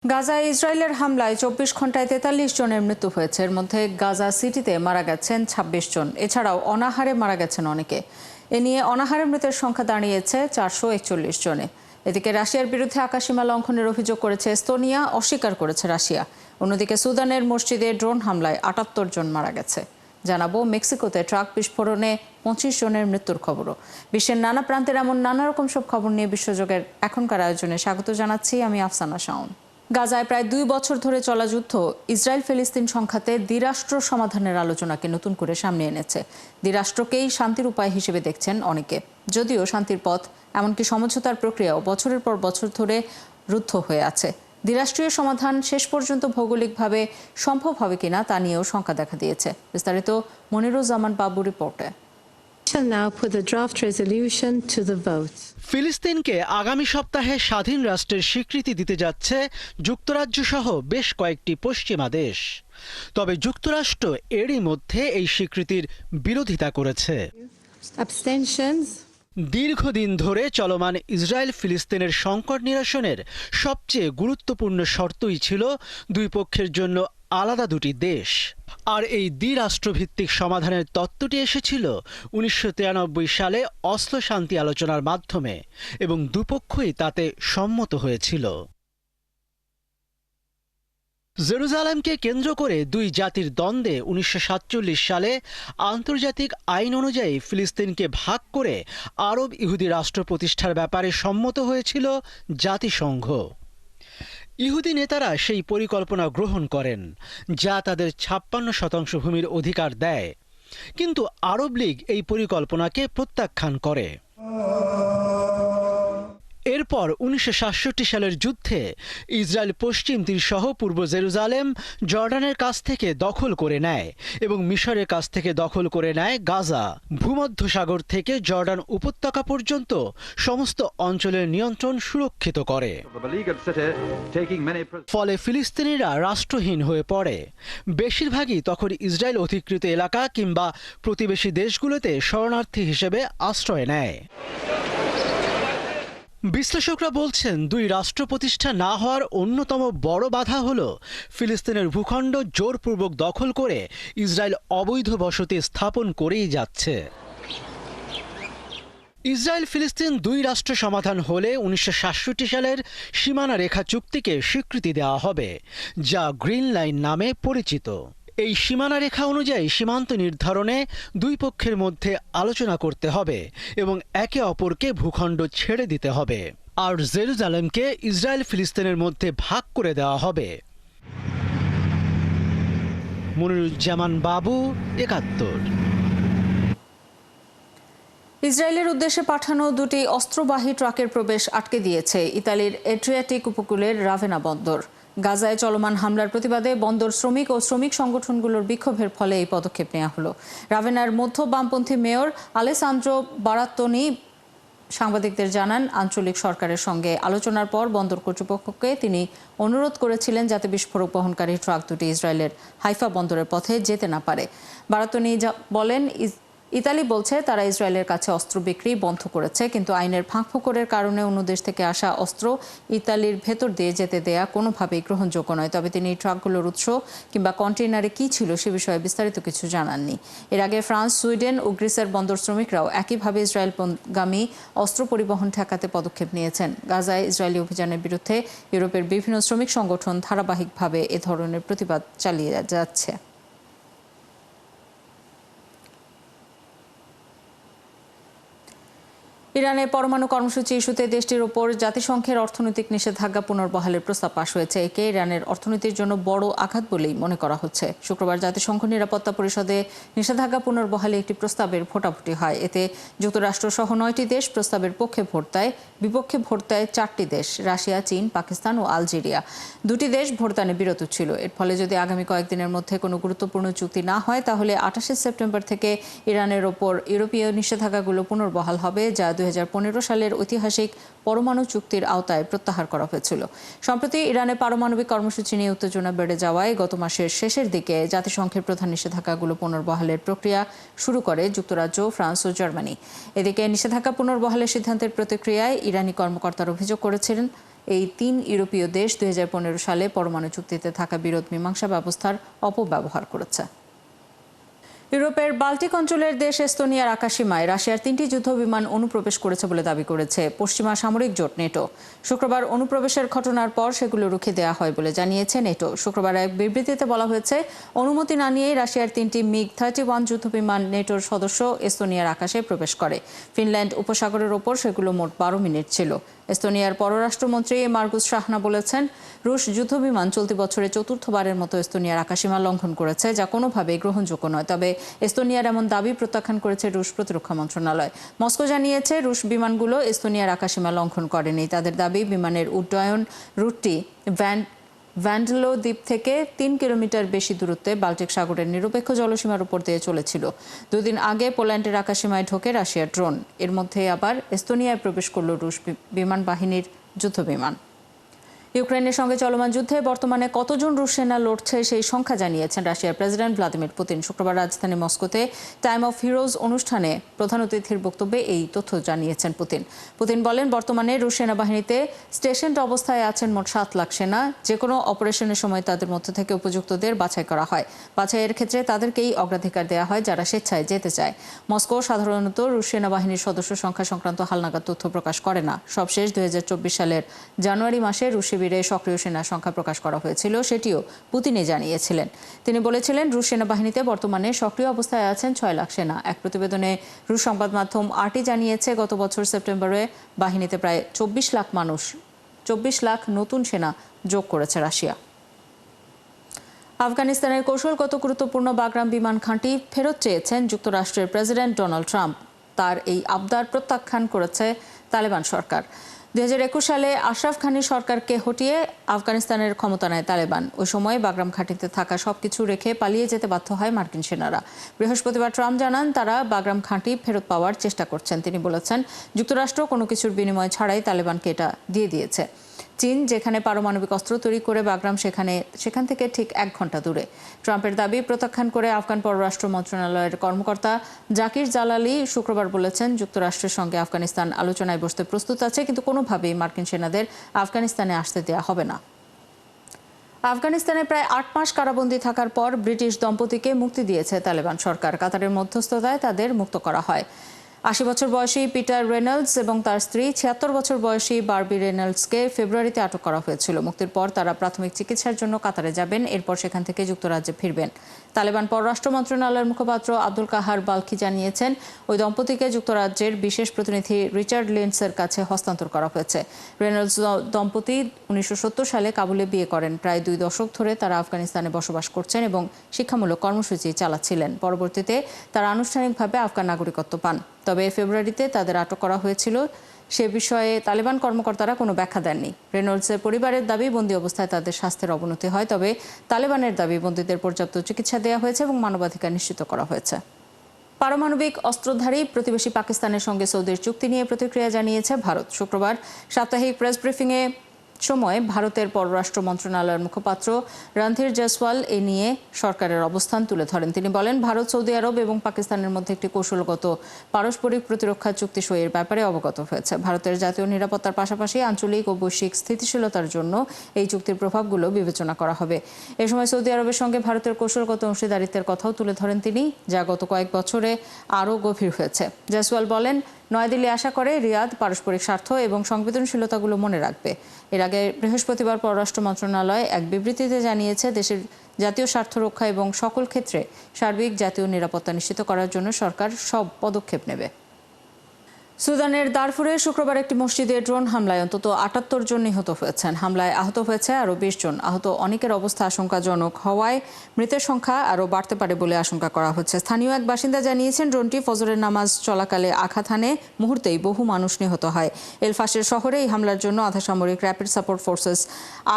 গাজায় ইসরায়েলের হামলায় ২৪ ঘন্টায় ৪৩ জনের মৃত্যু হয়েছে। এর মধ্যে গাজা সিটিতে মারা গেছেন ২৬ জন। এছাড়াও অনাহারে মারা গেছেন অনেকে। এ নিয়ে অনাহারে মৃতের সংখ্যা দাঁড়িয়েছে ৪৪১ জনে। এদিকে রাশিয়ার বিরুদ্ধে আকাশসীমা লঙ্ঘনের অভিযোগ করেছে এস্তোনিয়া, অস্বীকার করেছে রাশিয়া। অন্যদিকে সুদানের মসজিদে ড্রোন হামলায় ৭৮ জন মারা গেছে। জানাবো মেক্সিকোতে ট্রাক বিস্ফোরণে ২৫ জনের মৃত্যুর খবরও। বিশ্বের নানা প্রান্তের এমন নানা রকম সব খবর নিয়ে বিশ্বযোগের এখনকার আয়োজনে স্বাগত জানাচ্ছি আমি আফসানা শাওন। গাজায় প্রায় ২ বছর ধরে চলা যুদ্ধ ইসরায়েল ফিলিস্তিন সংঘাতে দ্বিরাষ্ট্র সমাধানের আলোচনাকে নতুন করে সামনে এনেছে। দ্বিরাষ্ট্রকেই শান্তির উপায় হিসেবে দেখছেন অনেকে। যদিও শান্তির পথ এমনকি সমঝোতার প্রক্রিয়াও বছরের পর বছর ধরে রুদ্ধ হয়ে আছে। দ্বিরাষ্ট্রীয় সমাধান শেষ পর্যন্ত ভৌগোলিকভাবে সম্ভব হবে কিনা তা নিয়েও শঙ্কা দেখা দিয়েছে। বিস্তারিত মনিরুজ্জামান বাবু রিপোর্টে। ফিলিস্তিনকে আগামী সপ্তাহে স্বাধীন রাষ্ট্রের স্বীকৃতি দিতে যাচ্ছে যুক্তরাজ্য সহ বেশ কয়েকটি পশ্চিমা দেশ। তবে যুক্তরাষ্ট্র এরই মধ্যে এই স্বীকৃতির বিরোধিতা করেছে। দীর্ঘদিন ধরে চলমান ইসরায়েল ফিলিস্তিনের সংকট নিরসনের সবচেয়ে গুরুত্বপূর্ণ শর্তই ছিল দুই পক্ষের জন্য আলাদা দুটি দেশ। আর এই দ্বিরাষ্ট্রভিত্তিক সমাধানের তত্ত্বটি এসেছিল ১৯৯৩ সালে অসলো শান্তি আলোচনার মাধ্যমে এবং দুপক্ষই তাতে সম্মত হয়েছিল। জেরুজালেমকে কেন্দ্র করে দুই জাতির দ্বন্দ্বে ১৯৪৭ সালে আন্তর্জাতিক আইন অনুযায়ী ফিলিস্তিনকে ভাগ করে আরব ইহুদি রাষ্ট্র প্রতিষ্ঠার ব্যাপারে সম্মত হয়েছিল জাতিসংঘ। ইহুদি নেতারা সেই পরিকল্পনা গ্রহণ করেন, যা তাদের ৫৬% ভূমির অধিকার দেয়। কিন্তু আরব লীগ এই পরিকল্পনাকে প্রত্যাখ্যান করে। এরপর ১৯৬৭ সালের যুদ্ধে ইসরায়েল পশ্চিম তীর সহ পূর্ব জেরুজালেম জর্ডানের কাছ থেকে দখল করে নেয় এবং মিশরের কাছ থেকে দখল করে নেয় গাজা। ভূমধ্যসাগর থেকে জর্ডান উপত্যকা পর্যন্ত সমস্ত অঞ্চলের নিয়ন্ত্রণ সুরক্ষিত করে। ফলে ফিলিস্তিনিরা রাষ্ট্রহীন হয়ে পড়ে। বেশিরভাগই তখন ইসরায়েল অধিকৃত এলাকা কিংবা প্রতিবেশী দেশগুলোতে শরণার্থী হিসেবে আশ্রয় নেয়। বিশ্লেষকরা বলছেন, দুই রাষ্ট্র প্রতিষ্ঠা না হওয়ার অন্যতম বড় বাধা হল ফিলিস্তিনের ভূখণ্ড জোরপূর্বক দখল করে ইসরায়েল অবৈধ বসতি স্থাপন করেই যাচ্ছে। ইসরায়েল ফিলিস্তিন দুই রাষ্ট্র সমাধান হলে ১৯৬৭ সালের সীমানা রেখা চুক্তিকে স্বীকৃতি দেওয়া হবে, যা গ্রিন লাইন নামে পরিচিত। এই সীমানা রেখা অনুযায়ী সীমান্ত নির্ধারণে দুই পক্ষের মধ্যে আলোচনা করতে হবে এবং একে অপরকে ভূখণ্ড ছেড়ে দিতে হবে। আর জেরুজালেমকে ইসরায়েল ফিলিস্তিনের মধ্যে ভাগ করে দেওয়া হবে। মনিরুজ্জামান বাবু, ৭১। ইসরায়েলের উদ্দেশ্যে পাঠানো দুটি অস্ত্রবাহী ট্রাকের প্রবেশ আটকে দিয়েছে ইতালির এড্রিয়াটিক উপকূলের রাভেনা বন্দর। গাজায় চলমান হামলার প্রতিবাদে বন্দর শ্রমিক ও শ্রমিক সংগঠনগুলোর বিক্ষোভের ফলে এই পদক্ষেপ নেওয়া হলো। রাভেনার মধ্য বামপন্থী মেয়র আলেসান্দ্রো বারাত্তনি সাংবাদিকদের জানান, আঞ্চলিক সরকারের সঙ্গে আলোচনার পর বন্দর কর্তৃপক্ষকে তিনি অনুরোধ করেছিলেন যাতে বিস্ফোরক বহনকারী ট্রাক দুটি ইসরায়েলের হাইফা বন্দরের পথে যেতে না পারে। বারাত্তনি বলেন, ইতালি বলছে তারা ইসরায়েলের কাছে অস্ত্র বিক্রি বন্ধ করেছে, কিন্তু আইনের ফাঁকফোকরের কারণে অন্য দেশ থেকে আসা অস্ত্র ইতালির ভেতর দিয়ে যেতে দেয়া কোনোভাবেই গ্রহণযোগ্য নয়। তবে তিনি ট্রাকগুলোর উৎস কিংবা কন্টেইনারে কী ছিল সে বিষয়ে বিস্তারিত কিছু জানাননি। এর আগে ফ্রান্স, সুইডেন ও গ্রিসের বন্দর শ্রমিকরাও একইভাবে ইসরায়েলগামী অস্ত্র পরিবহন ঠেকাতে পদক্ষেপ নিয়েছেন। গাজায় ইসরায়েলি অভিযানের বিরুদ্ধে ইউরোপের বিভিন্ন শ্রমিক সংগঠন ধারাবাহিকভাবে এ ধরনের প্রতিবাদ চালিয়ে যাচ্ছে। ইরানের পরমাণু কর্মসূচি ইস্যুতে দেশটির ওপর জাতিসংঘের অর্থনৈতিক নিষেধাজ্ঞা পুনর্বহালের প্রস্তাব পাশ হয়েছে। একে ইরানের অর্থনীতির জন্য বড় আঘাত বলেই মনে করা হচ্ছে। শুক্রবার জাতিসংঘ নিরাপত্তা পরিষদে নিষেধাজ্ঞা পুনর্বহালে একটি প্রস্তাবের ভোটাভুটি হয়। এতে যুক্তরাষ্ট্র সহ ৯টি দেশ প্রস্তাবের পক্ষে ভোট দেয়। বিপক্ষে ভোট দেয় 4টি দেশ, রাশিয়া, চীন, পাকিস্তান ও আলজেরিয়া। 2টি দেশ ভোটদানে বিরত ছিল। এর ফলে যদি আগামী কয়েকদিনের মধ্যে কোনো গুরুত্বপূর্ণ চুক্তি না হয়, তাহলে 28 সেপ্টেম্বর থেকে ইরানের ওপর ইউরোপীয় নিষেধাজ্ঞাগুলো পুনর্বহাল হবে, যা 2015 সালের ঐতিহাসিক পরমাণু চুক্তির আওতায় প্রত্যাহার করা হয়েছিল। সম্প্রতি ইরানের পারমাণবিক কর্মসূচি নিয়ে উত্তেজনা বেড়ে যাওয়ায় গত মাসের শেষের দিকে জাতিসংঘের প্রধান নিষেধাজ্ঞাগুলো পুনর্বহালের প্রক্রিয়া শুরু করে যুক্তরাজ্য, ফ্রান্স ও জার্মানি। এদিকে নিষেধাজ্ঞা পুনর্বহালের সিদ্ধান্তের প্রতিক্রিয়ায় ইরানি কর্মকর্তারা অভিযোগ করেছিলেন, এই 3 ইউরোপীয় দেশ 2015 সালে পরমাণু চুক্তিতে থাকা বিরোধ মীমাংসা ব্যবস্থার অপব্যবহার করেছে। ইউরোপের বাল্টিক অঞ্চলের দেশ এস্তোনিয়ার আকাশসীমায় রাশিয়ার 3টি যুদ্ধবিমান অনুপ্রবেশ করেছে বলে দাবি করেছে পশ্চিমা সামরিক জোট নেটো। শুক্রবার অনুপ্রবেশের ঘটনার পর সেগুলো রুখে দেওয়া হয় বলে জানিয়েছে নেটো। শুক্রবার এক বিবৃতিতে বলা হয়েছে, অনুমতি না নিয়েই রাশিয়ার 3টি MiG-31 যুদ্ধবিমান নেটোর সদস্য এস্তোনিয়ার আকাশে প্রবেশ করে। ফিনল্যান্ড উপসাগরের ওপর সেগুলো মোট 12 মিনিট ছিল। এস্তোনিয়ার পররাষ্ট্রমন্ত্রী মার্গুস শাহনা বলেছেন, রুশ যুদ্ধবিমান চলতি বছরে চতুর্থবারের মতো এস্তোনিয়ার আকাশসীমা লঙ্ঘন করেছে, যা কোনোভাবেই গ্রহণযোগ্য নয়। তবে এস্তোনিয়ার এমন দাবি প্রত্যাখ্যান করেছে রুশ প্রতিরক্ষা মন্ত্রণালয়। মস্কো জানিয়েছে, রুশ বিমানগুলো এস্তোনিয়ার আকাশসীমা লঙ্ঘন করেনি। তাদের দাবি, বিমানের উড্ডয়ন রুটটি ভ্যান্ডলো দ্বীপ থেকে 3 কিলোমিটার বেশি দূরত্বে বাল্টিক সাগরের নিরপেক্ষ জলসীমার উপর দিয়ে চলেছিল। 2 দিন আগে পোল্যান্ডের আকাশসীমায় ঢোকে রাশিয়ার ড্রোন। এর মধ্যে আবার এস্তোনিয়ায় প্রবেশ করল রুশ বিমান বাহিনীর যুদ্ধবিমান। ইউক্রেনের সঙ্গে চলমান যুদ্ধে বর্তমানে কতজন রুশ সেনা লড়ছে সেই সংখ্যা জানিয়েছেন রাশিয়ার প্রেসিডেন্ট ভ্লাদিমির পুতিন। শুক্রবার রাজধানী মস্কোতে টাইম অফ হিরোজ অনুষ্ঠানে প্রধান অতিথির বক্তব্যে এই তথ্য জানিয়েছেন পুতিন বলেন, বর্তমানে রুশ সেনাবাহিনীতে স্টেশনড অবস্থায় আছেন মোট 7 লাখ সেনা। যে কোনো অপারেশনের সময় তাদের মধ্য থেকে উপযুক্তদের বাছাই করা হয়। বাছাইয়ের ক্ষেত্রে তাদেরকেই অগ্রাধিকার দেওয়া হয় যারা স্বেচ্ছায় যেতে চায়। মস্কো সাধারণত রুশ সেনাবাহিনীর সদস্য সংখ্যা সংক্রান্ত হালনাগাদ তথ্য প্রকাশ করে না। সবশেষ 2024 সালের জানুয়ারি মাসে রুশ শিবিরে সক্রিয় সেনার সংখ্যা প্রকাশ করা হয়েছিল, সেটিও পুতিনই জানিয়েছিলেন। তিনি বলেছিলেন, রুশ সেনাবাহিনীতে বর্তমানে সক্রিয় অবস্থায় আছেন 6 লাখ সেনা। এক প্রতিবেদনে রুশ সংবাদ মাধ্যম আরটি জানিয়েছে, গত বছর সেপ্টেম্বরে বাহিনীতে প্রায় 24 লাখ নতুন সেনা যোগ করেছে রাশিয়া। আফগানিস্তানের কৌশলগত গুরুত্বপূর্ণ বাগরাম বিমান ঘাঁটি ফেরত চেয়েছেন যুক্তরাষ্ট্রের প্রেসিডেন্ট ডোনাল্ড ট্রাম্প। তার এই আবদার প্রত্যাখ্যান করেছে তালেবান সরকার। 2021 সালে আশরাফ ঘানির সরকারকে হটিয়ে আফগানিস্তানের ক্ষমতা নেয় তালেবান। ওই সময় বাগরাম ঘাঁটিতে থাকা সবকিছু রেখে পালিয়ে যেতে বাধ্য হয় মার্কিন সেনারা। বৃহস্পতিবার ট্রাম্প জানান, তারা বাগরাম ঘাঁটি ফেরত পাওয়ার চেষ্টা করছেন। তিনি বলেছেন, যুক্তরাষ্ট্র কোনো কিছুর বিনিময় ছাড়াই তালেবানকে এটা দিয়ে দিয়েছে। চীন যেখানে পারমাণবিক অস্ত্র তৈরি করে বাগরাম সেখান থেকে ঠিক 1 ঘন্টা দূরে। ট্রাম্পের দাবি প্রত্যাখ্যান করে আফগান পররাষ্ট্র মন্ত্রণালয়ের কর্মকর্তা জাকির জালালি শুক্রবার বলেছেন, যুক্তরাষ্ট্রের সঙ্গে আফগানিস্তান আলোচনায় বসতে প্রস্তুত আছে, কিন্তু কোনোভাবেই মার্কিন সেনাদের আফগানিস্তানে আসতে দেওয়া হবে না। আফগানিস্তানে প্রায় 8 মাস কারাবন্দী থাকার পর ব্রিটিশ দম্পতিকে মুক্তি দিয়েছে তালেবান সরকার। কাতারের মধ্যস্থতায় তাদের মুক্ত করা হয়। 80 বছর বয়সী পিটার রেনল্ডস এবং তার স্ত্রী 76 বছর বয়সী বার্বি রেনল্ডসকে ফেব্রুয়ারিতে আটক করা হয়েছিল। মুক্তির পর তারা প্রাথমিক চিকিৎসার জন্য কাতারে যাবেন, এরপর সেখান থেকে যুক্তরাজ্যে ফিরবেন। তালেবান পররাষ্ট্র মন্ত্রণালয়ের মুখপাত্র আব্দুল কাহার বালখি জানিয়েছেন, ওই দম্পতিকে যুক্তরাজ্যের বিশেষ প্রতিনিধি রিচার্ড লিন্ডসের কাছে হস্তান্তর করা হয়েছে। রেনল্ডস দম্পতি 1970 সালে কাবুলে বিয়ে করেন। প্রায় 2 দশক ধরে তারা আফগানিস্তানে বসবাস করছেন এবং শিক্ষামূলক কর্মসূচি চালাচ্ছিলেন। পরবর্তীতে তারা আনুষ্ঠানিকভাবে আফগান নাগরিকত্ব পান। তবে ফেব্রুয়ারিতে তাদের আটক করা হয়েছিল। সে বিষয়ে তালেবান কর্মকর্তারা কোনো ব্যাখ্যা দেননি। রেনল্ডসের পরিবারের দাবি, বন্দী অবস্থায় তাদের স্বাস্থ্যের অবনতি হয়। তবে তালেবানের দাবি, বন্দীদের পর্যাপ্ত চিকিৎসা দেওয়া হয়েছে এবং মানবাধিকার নিশ্চিত করা হয়েছে। পারমাণবিক অস্ত্রধারী প্রতিবেশী পাকিস্তানের সঙ্গে সৌদির চুক্তি নিয়ে প্রতিক্রিয়া জানিয়েছে ভারত। শুক্রবার সাপ্তাহিক প্রেস ব্রিফিংয়ে সময় ভারতের পররাষ্ট্র মন্ত্রণালয়ের মুখপাত্র রণধীর জয়সওয়াল এ নিয়ে সরকারের অবস্থান তুলে ধরেন। তিনি বলেন, ভারত সৌদি আরব এবং পাকিস্তানের মধ্যে একটি কৌশলগত পারস্পরিক প্রতিরক্ষা চুক্তি সইয়ের ব্যাপারে অবগত হয়েছে। ভারতের জাতীয় নিরাপত্তার পাশাপাশি আঞ্চলিক ও বৈশ্বিক স্থিতিশীলতার জন্য এই চুক্তির প্রভাবগুলো বিবেচনা করা হবে। এ সময় সৌদি আরবের সঙ্গে ভারতের কৌশলগত অংশীদারিত্বের কথাও তুলে ধরেন তিনি, যা গত কয়েক বছরে আরও গভীর হয়েছে। জয়সওয়াল বলেন, নয়াদিল্লি আশা করে রিয়াদ পারস্পরিক স্বার্থ এবং সংবেদনশীলতাগুলো মনে রাখবে। এর আগে বৃহস্পতিবার পররাষ্ট্র মন্ত্রণালয় এক বিবৃতিতে জানিয়েছে, দেশের জাতীয় স্বার্থ রক্ষা এবং সকল ক্ষেত্রে সার্বিক জাতীয় নিরাপত্তা নিশ্চিত করার জন্য সরকার সব পদক্ষেপ নেবে। সুদানের দারফুরে শুক্রবার একটি মসজিদে ড্রোন হামলায় অন্তত 78 জন নিহত হয়েছেন। হামলায় আহত হয়েছে আরও 20 জন। আহত অনেকের অবস্থা আশঙ্কাজনক হওয়ায় মৃতের সংখ্যা আরও বাড়তে পারে বলে আশঙ্কা করা হচ্ছে। স্থানীয় এক বাসিন্দা জানিয়েছেন, ড্রোনটি ফজরের নামাজ চলাকালে আঘাত হানে, মুহূর্তেই বহু মানুষ নিহত হয়। এলফাশের শহরে এই হামলার জন্য আধাসামরিক র্যাপিড সাপোর্ট ফোর্সেস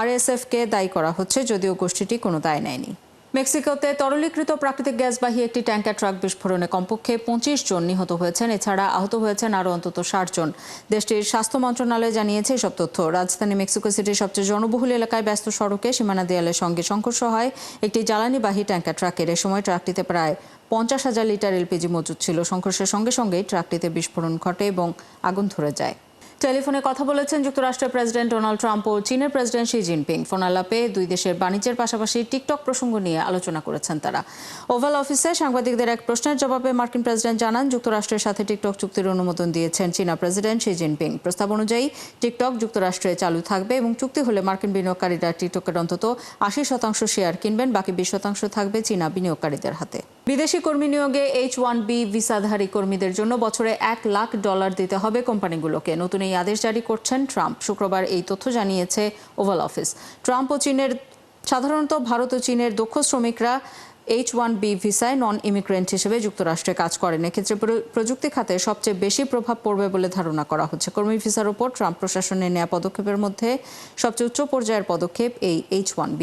RSF-কে দায়ী করা হচ্ছে, যদিও গোষ্ঠীটি কোনো দায় নেয়নি। মেক্সিকোতে তরলীকৃত প্রাকৃতিক গ্যাসবাহী একটি ট্যাঙ্কার ট্রাক বিস্ফোরণে কমপক্ষে 25 জন নিহত হয়েছেন। এছাড়া আহত হয়েছেন আরও অন্তত 60 জন। দেশটির স্বাস্থ্য মন্ত্রণালয় জানিয়েছে এসব তথ্য। রাজধানী মেক্সিকো সিটির সবচেয়ে জনবহুল এলাকায় ব্যস্ত সড়কে সীমানা দেয়ালের সঙ্গে সংঘর্ষ হয় একটি জ্বালানিবাহী ট্যাঙ্কার ট্রাকের। এ সময় ট্রাকটিতে প্রায় 50,000 লিটার LPG মজুদ ছিল। সংঘর্ষের সঙ্গে সঙ্গেই ট্রাকটিতে বিস্ফোরণ ঘটে এবং আগুন ধরে যায়। টেলিফোনে কথা বলেছেন যুক্তরাষ্ট্রের প্রেসিডেন্ট ডোনাল্ড ট্রাম্প ও চীনের প্রেসিডেন্ট শি জিনপিং। ফোন আলাপে দুই দেশের বাণিজ্যের পাশাপাশি টিকটক প্রসঙ্গ নিয়ে আলোচনা করেছেন তারা। ওভাল অফিসে সাংবাদিকদের এক প্রশ্নের জবাবে মার্কিন প্রেসিডেন্ট জানান, যুক্তরাষ্ট্রের সাথে টিকটক চুক্তির অনুমোদন দিয়েছেন চীনা প্রেসিডেন্ট শি জিনপিং। প্রস্তাব অনুযায়ী টিকটক যুক্তরাষ্ট্রে চালু থাকবে এবং চুক্তি হলে মার্কিন বিনিয়োগকারীরা টিকটকের অন্তত ৮০% শেয়ার কিনবেন, বাকি ২০% থাকবে চীনা বিনিয়োগকারীদের হাতে। বিদেশি কর্মী নিয়োগে H-1B ভিসাধারী কর্মীদের জন্য বছরে $1 লাখ দিতে হবে কোম্পানিগুলোকে। নতুন এই আদেশ জারি করছেন ট্রাম্প। শুক্রবার এই তথ্য জানিয়েছে ওভাল অফিস। ট্রাম্প ও চীনের সাধারণত ভারত ও চীনের দক্ষ শ্রমিকরা H-1B ভিসায় নন ইমিগ্রেন্ট হিসেবে যুক্তরাষ্ট্রে কাজ করেন। এক্ষেত্রে প্রযুক্তি খাতে সবচেয়ে বেশি প্রভাব পড়বে বলে ধারণা করা হচ্ছে। কর্মী ভিসার ওপর ট্রাম্প প্রশাসনের নেওয়া পদক্ষেপের মধ্যে সবচেয়ে উচ্চ পর্যায়ের পদক্ষেপ এই H-1B।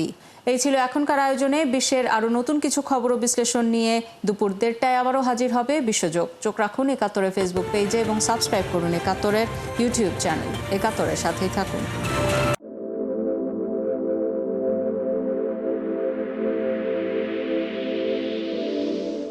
এই ছিল এখনকার আয়োজনে। বিশ্বের আরও নতুন কিছু খবর ও বিশ্লেষণ নিয়ে দুপুর 1:30টায় আবারও হাজির হবে বিশ্বযোগ। চোখ রাখুন একাত্তরের ফেসবুক পেজে এবং সাবস্ক্রাইব করুন একাত্তরের ইউটিউব চ্যানেল। একাত্তরের সাথেই থাকুন।